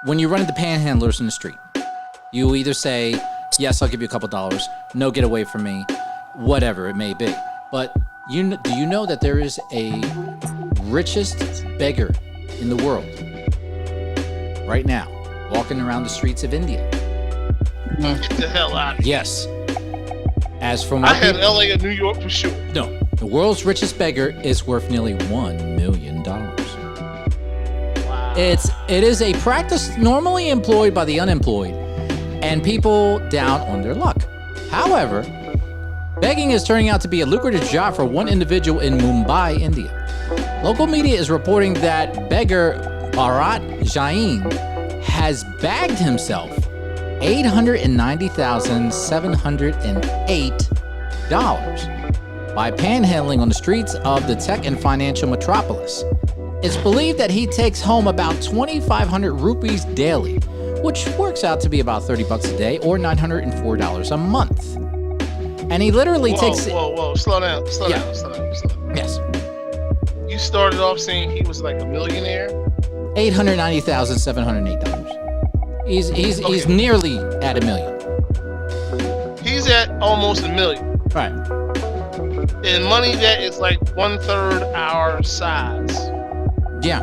when you run into panhandlers in the street, you either say, yes, I'll give you a couple dollars. No, get away from me. Whatever it may be. But do you know that there is a richest beggar in the world right now, walking around the streets of India? Get the hell out of here. Yes. As from I had LA and New York for sure. No. The world's richest beggar is worth nearly $1 million. Wow. It is a practice normally employed by the unemployed and people down on their luck. However, begging is turning out to be a lucrative job for one individual in Mumbai, India. Local media is reporting that beggar Bharat Jain has bagged himself $890,708 by panhandling on the streets of the tech and financial metropolis. It's believed that he takes home about 2,500 rupees daily, which works out to be about $30 a day or $904 a month. And he literally takes... Whoa, slow down. Yes. You started off saying he was like a millionaire? $890,708. He's nearly at $1 million. He's at almost $1 million. Right. In money that is like 1/3 our size. Yeah.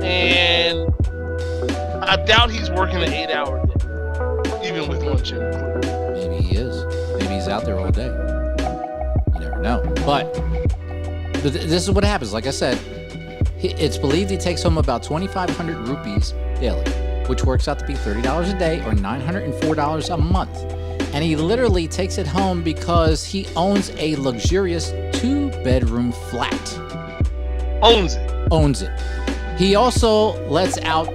And I doubt he's working an 8-hour day, even with lunch included. Maybe he is. Maybe he's out there all day. You never know. But this is what happens. Like I said, it's believed he takes home about 2,500 rupees daily, which works out to be $30 a day or $904 a month. And he literally takes it home because he owns a luxurious 2-bedroom flat. Owns it. He also lets out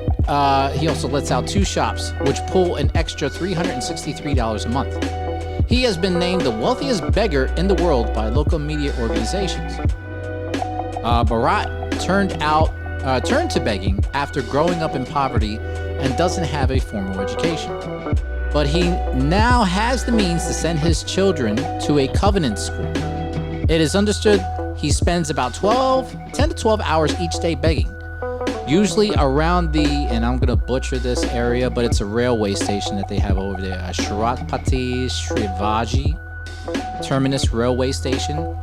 2 shops, which pull an extra $363 a month. He has been named the wealthiest beggar in the world by local media organizations. Bharat turned to begging after growing up in poverty and doesn't have a formal education. But he now has the means to send his children to a covenant school. It is understood he spends about 10 to 12 hours each day begging, usually around and I'm going to butcher this area, but it's a railway station that they have over there, Chhatrapati Shivaji Terminus Railway Station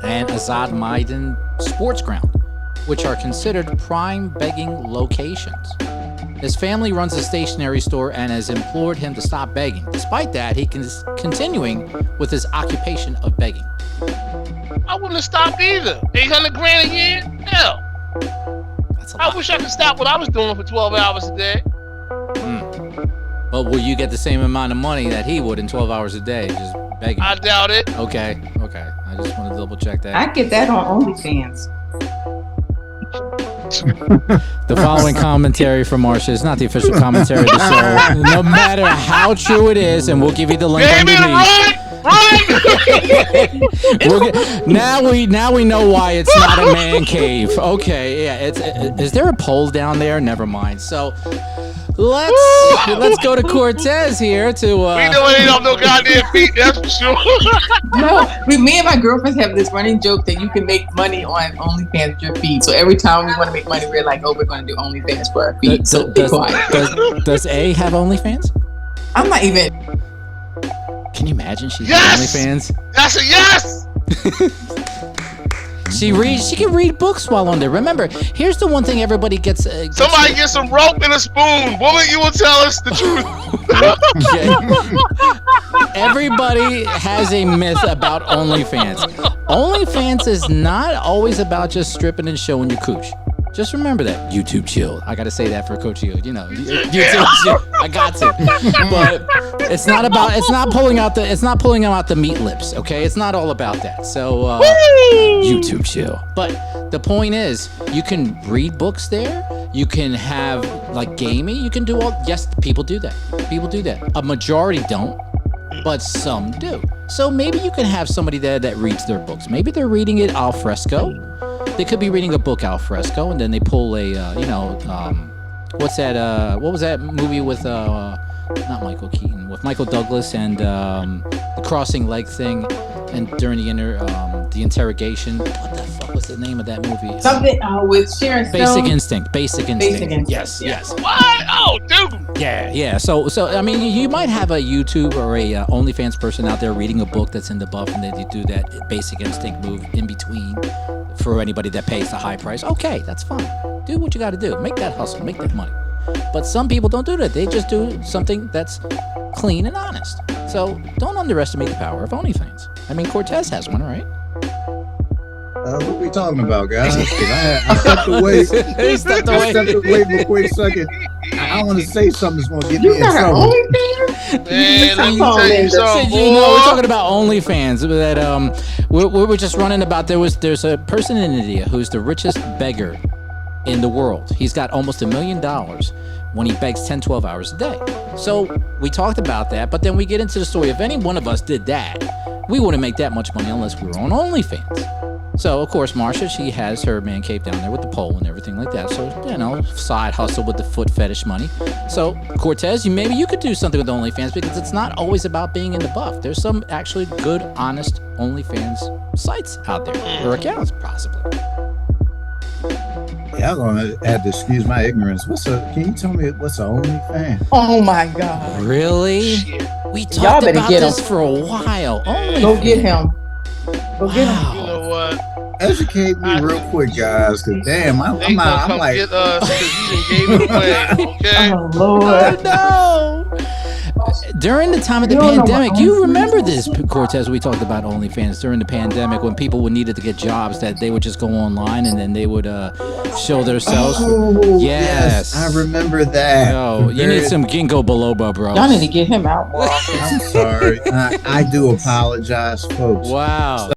and Azad Maidan Sports Ground, which are considered prime begging locations. His family runs a stationery store and has implored him to stop begging. Despite that, he is continuing with his occupation of begging. I wouldn't have stopped either. 800 grand a year? Hell. That's a lot. I wish I could stop what I was doing for 12 hours a day. But will you get the same amount of money that he would in 12 hours a day, just begging? I doubt it. Okay. I just want to double check that. I get that on OnlyFans. The following commentary from Marsha is not the official commentary of the show. No matter how true it is, and we'll give you the link underneath. Now we know why it's not a man cave. Okay, yeah. Is there a pole down there? Never mind. So let's go to Cortez here to. We know it ain't off no goddamn feet. That's for sure. No, me and my girlfriends have this running joke that you can make money on OnlyFans with your feet. So every time we want to make money, we're like, we're going to do OnlyFans for our feet. So be quiet. Does A have OnlyFans? I'm not even. Can you imagine she's OnlyFans? That's a yes. She can read books while on there. Remember, here's the one thing everybody gets. Somebody get some rope and a spoon. Woman, you will tell us the truth. Everybody has a myth about OnlyFans. OnlyFans is not always about just stripping and showing your cooch. Just remember that. YouTube chill. I gotta say that for Coach Hill. YouTube chill. I got to. But it's not pulling out the meat lips. Okay, it's not all about that. So YouTube chill. But the point is, you can read books there. You can have like gaming. You can do all. Yes, people do that. A majority don't, but some do. So maybe you can have somebody there that reads their books. Maybe they're reading it al fresco. They could be reading a book al fresco, and then they pull what's that? What was that movie with not Michael Keaton, with Michael Douglas and the crossing leg thing, and during the the interrogation. What the fuck was the name of that movie? Something with Sharon Stone. Basic Instinct. Yes. What? Oh, dude. Yeah. So I mean, you might have a YouTube or a OnlyFans person out there reading a book that's in the buff, and then you do that Basic Instinct move in between for anybody that pays the high price. Okay, that's fine. Do what you got to do. Make that hustle. Make that money. But some people don't do that. They just do something that's clean and honest. So don't underestimate the power of OnlyFans. I mean, Cortez has one, right? What we talking about, guys? 'Cause I stepped away. He stepped away. I stepped away for a quick second. I want to say something that's going to get me You in got an trouble. OnlyFans? Man, let me tell you something, You know, we're boy. talking about OnlyFans. That we were just running about. There's a person in India who's the richest beggar in the world. He's got almost $1 million when he begs 10, 12 hours a day. So we talked about that, but then we get into the story. If any one of us did that, we wouldn't make that much money unless we were on OnlyFans. So, of course, Marsha, she has her man cave down there with the pole and everything like that. So, you know, side hustle with the foot fetish money. So, Cortez, maybe you could do something with OnlyFans because it's not always about being in the buff. There's some actually good, honest OnlyFans sites out there, or accounts, possibly. Yeah, I'm going to have to excuse my ignorance. Can you tell me what's an OnlyFans? Oh my God. Really? Shit. We Y'all talked better about get this him. for a while. Go get him. Go get him. You know what? Educate me real quick, guys, because damn, They I'm gonna come like, get us because you done gave it away. Okay. Oh Lord. No. During the time of the You don't know pandemic, what you OnlyFans remember is? this, Cortez, we talked about OnlyFans during the pandemic when people would needed to get jobs that they would just go online and then they would show themselves. oh, Yes. I remember that. Yo, you need some ginkgo biloba, bro. Y'all need to get him out more. I'm sorry. I do apologize, folks. Wow.